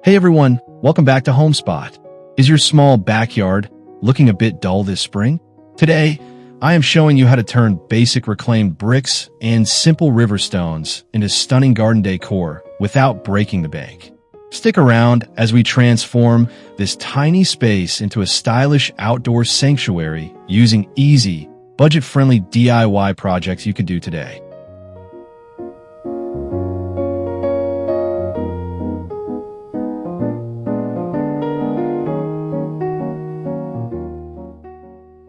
Hey everyone, welcome back to Homespot. Is your small backyard looking a bit dull this spring? Today, I am showing you how to turn basic reclaimed bricks and simple river stones into stunning garden decor without breaking the bank. Stick around as we transform this tiny space into a stylish outdoor sanctuary using easy, budget-friendly DIY projects you could do today.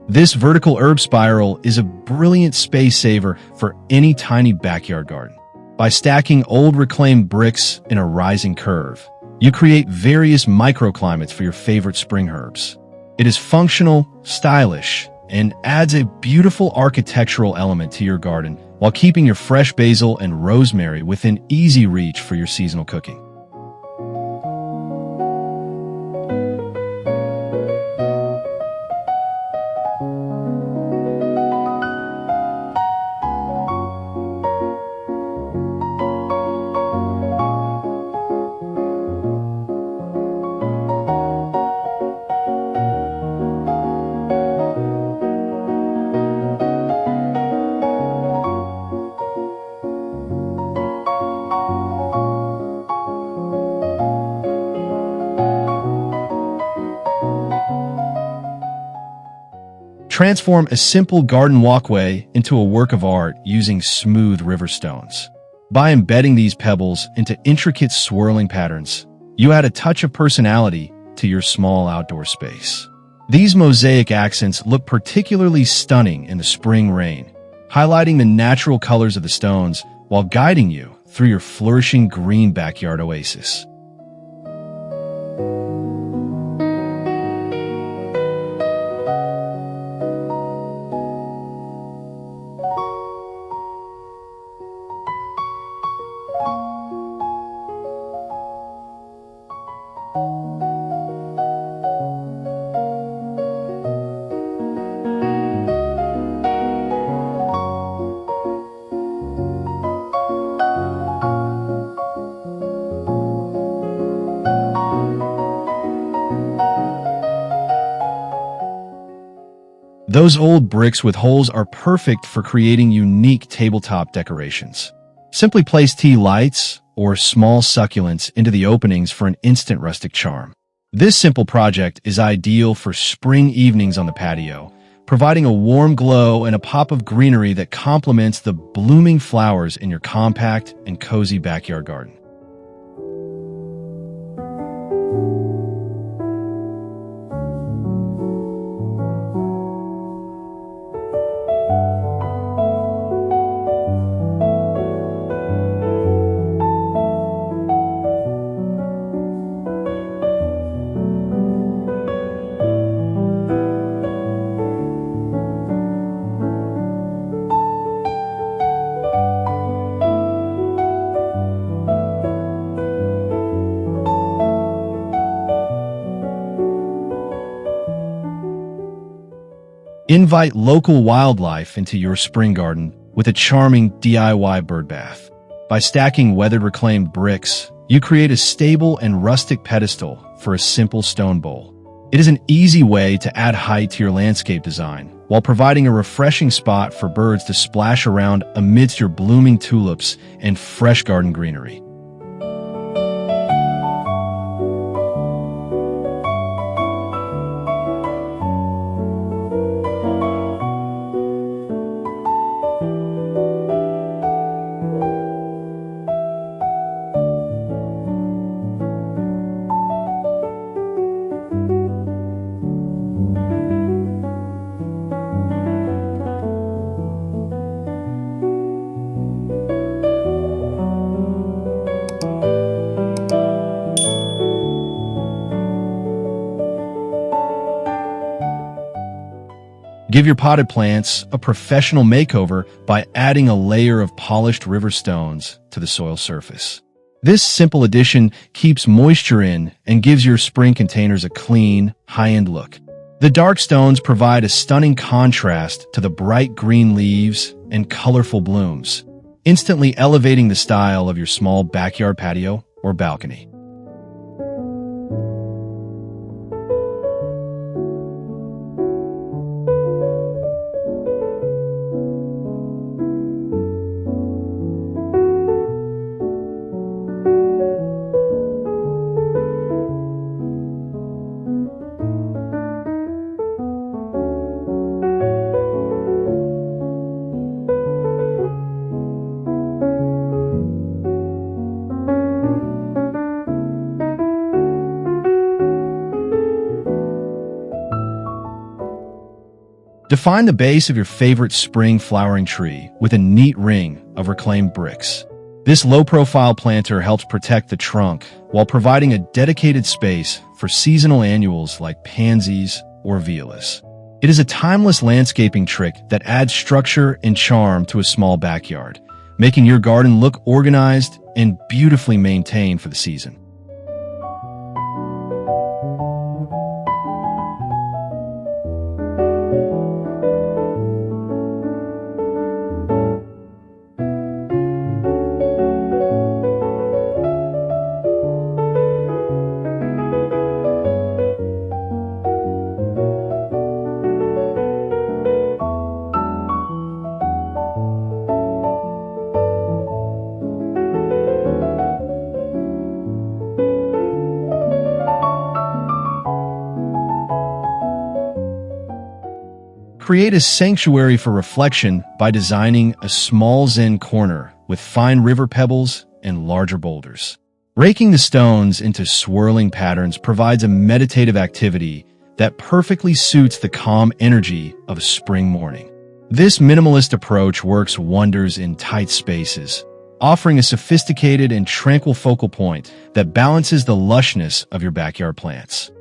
This vertical herb spiral is a brilliant space saver for any tiny backyard garden. By stacking old reclaimed bricks in a rising curve, you create various microclimates for your favorite spring herbs. It is functional, stylish, and adds a beautiful architectural element to your garden while keeping your fresh basil and rosemary within easy reach for your seasonal cooking. Transform a simple garden walkway into a work of art using smooth river stones. By embedding these pebbles into intricate swirling patterns, you add a touch of personality to your small outdoor space. These mosaic accents look particularly stunning in the spring rain, highlighting the natural colors of the stones while guiding you through your flourishing green backyard oasis. Those old bricks with holes are perfect for creating unique tabletop decorations. Simply place tea lights or small succulents into the openings for an instant rustic charm. This simple project is ideal for spring evenings on the patio, providing a warm glow and a pop of greenery that complements the blooming flowers in your compact and cozy backyard garden. Invite local wildlife into your spring garden with a charming DIY bird bath. By stacking weathered reclaimed bricks, you create a stable and rustic pedestal for a simple stone bowl. It is an easy way to add height to your landscape design, while providing a refreshing spot for birds to splash around amidst your blooming tulips and fresh garden greenery. Give your potted plants a professional makeover by adding a layer of polished river stones to the soil surface. This simple addition keeps moisture in and gives your spring containers a clean, high-end look. The dark stones provide a stunning contrast to the bright green leaves and colorful blooms, instantly elevating the style of your small backyard patio or balcony. Define the base of your favorite spring flowering tree with a neat ring of reclaimed bricks. This low-profile planter helps protect the trunk while providing a dedicated space for seasonal annuals like pansies or violas. It is a timeless landscaping trick that adds structure and charm to a small backyard, making your garden look organized and beautifully maintained for the season. Create a sanctuary for reflection by designing a small zen corner with fine river pebbles and larger boulders. Raking the stones into swirling patterns provides a meditative activity that perfectly suits the calm energy of a spring morning. This minimalist approach works wonders in tight spaces, offering a sophisticated and tranquil focal point that balances the lushness of your backyard plants.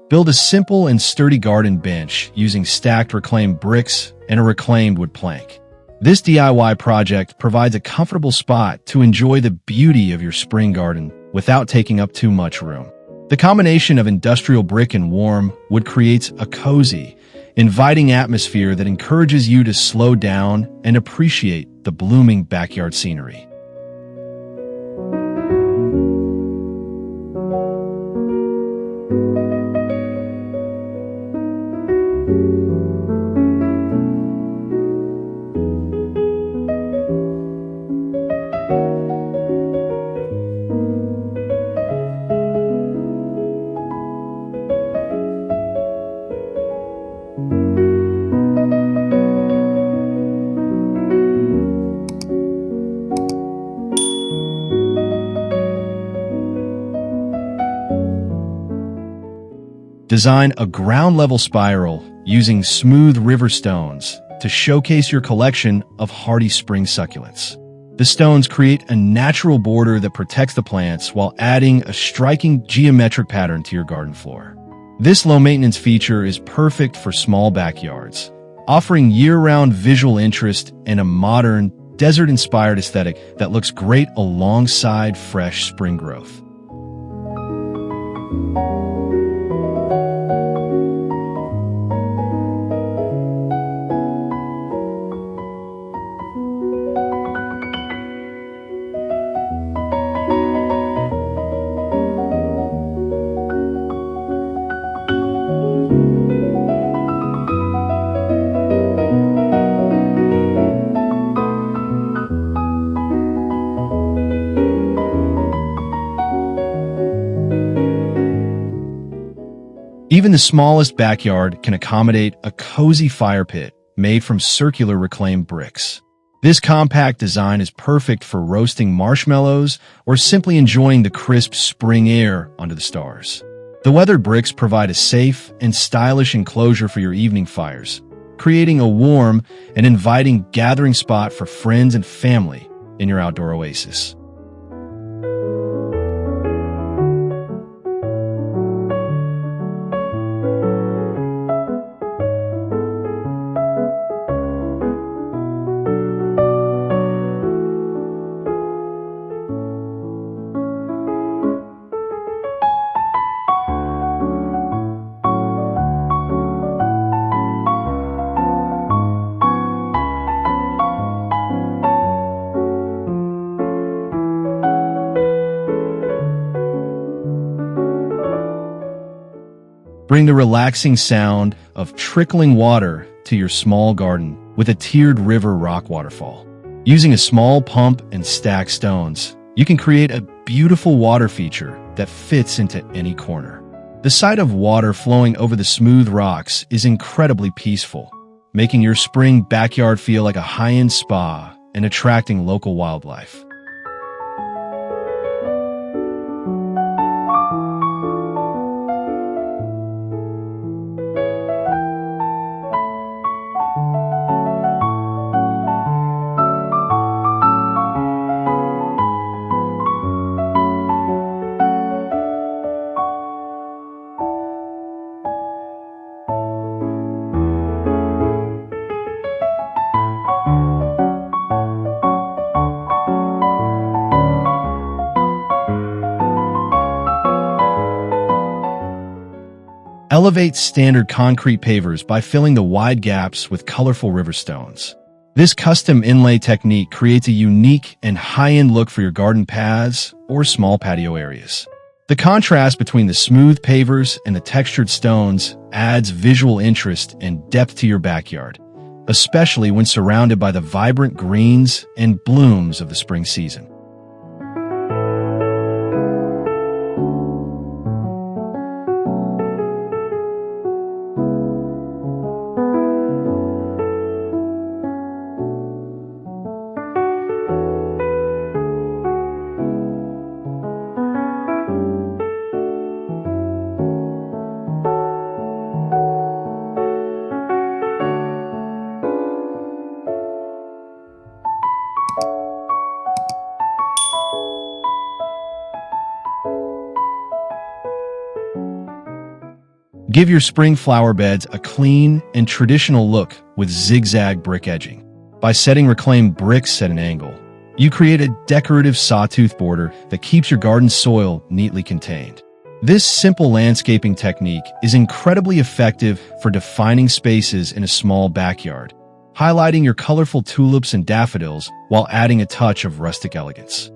Build a simple and sturdy garden bench using stacked reclaimed bricks and a reclaimed wood plank. This DIY project provides a comfortable spot to enjoy the beauty of your spring garden without taking up too much room. The combination of industrial brick and warm wood creates a cozy, inviting atmosphere that encourages you to slow down and appreciate the blooming backyard scenery. Design a ground-level spiral using smooth river stones to showcase your collection of hardy spring succulents. The stones create a natural border that protects the plants while adding a striking geometric pattern to your garden floor. This low-maintenance feature is perfect for small backyards, offering year-round visual interest and a modern, desert-inspired aesthetic that looks great alongside fresh spring growth. Even the smallest backyard can accommodate a cozy fire pit made from circular reclaimed bricks. This compact design is perfect for roasting marshmallows or simply enjoying the crisp spring air under the stars. The weathered bricks provide a safe and stylish enclosure for your evening fires, creating a warm and inviting gathering spot for friends and family in your outdoor oasis. Bring the relaxing sound of trickling water to your small garden with a tiered river rock waterfall. Using a small pump and stacked stones, you can create a beautiful water feature that fits into any corner. The sight of water flowing over the smooth rocks is incredibly peaceful, making your spring backyard feel like a high-end spa and attracting local wildlife. Elevate standard concrete pavers by filling the wide gaps with colorful river stones. This custom inlay technique creates a unique and high-end look for your garden paths or small patio areas. The contrast between the smooth pavers and the textured stones adds visual interest and depth to your backyard, especially when surrounded by the vibrant greens and blooms of the spring season. Give your spring flower beds a clean and traditional look with zigzag brick edging. By setting reclaimed bricks at an angle, you create a decorative sawtooth border that keeps your garden soil neatly contained. This simple landscaping technique is incredibly effective for defining spaces in a small backyard, highlighting your colorful tulips and daffodils while adding a touch of rustic elegance.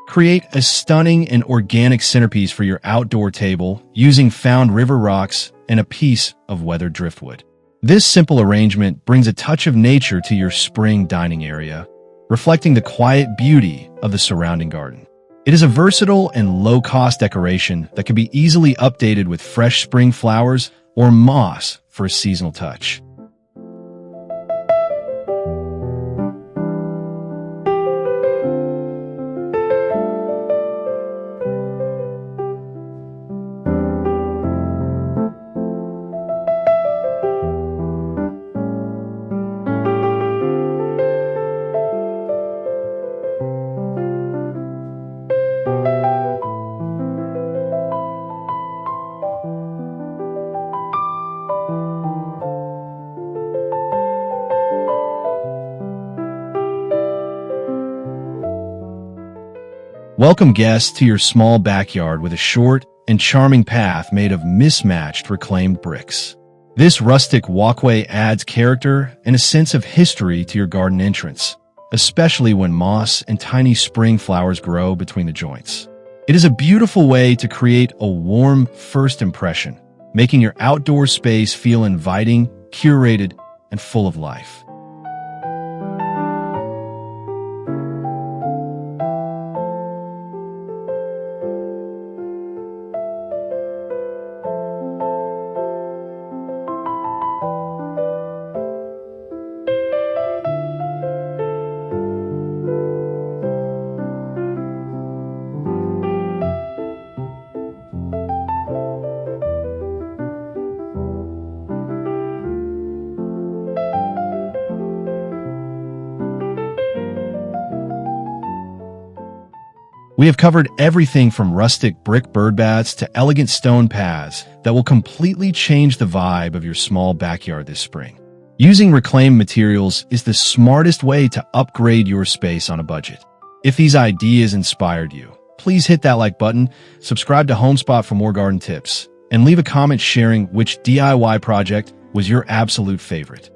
Create a stunning and organic centerpiece for your outdoor table using found river rocks and a piece of weathered driftwood. This simple arrangement brings a touch of nature to your spring dining area, reflecting the quiet beauty of the surrounding garden. It is a versatile and low-cost decoration that can be easily updated with fresh spring flowers or moss for a seasonal touch. Welcome guests to your small backyard with a short and charming path made of mismatched reclaimed bricks. This rustic walkway adds character and a sense of history to your garden entrance, especially when moss and tiny spring flowers grow between the joints. It is a beautiful way to create a warm first impression, making your outdoor space feel inviting, curated, and full of life. We have covered everything from rustic brick birdbaths to elegant stone paths that will completely change the vibe of your small backyard this spring. Using reclaimed materials is the smartest way to upgrade your space on a budget. If these ideas inspired you, please hit that like button, subscribe to Homespot for more garden tips, and leave a comment sharing which DIY project was your absolute favorite.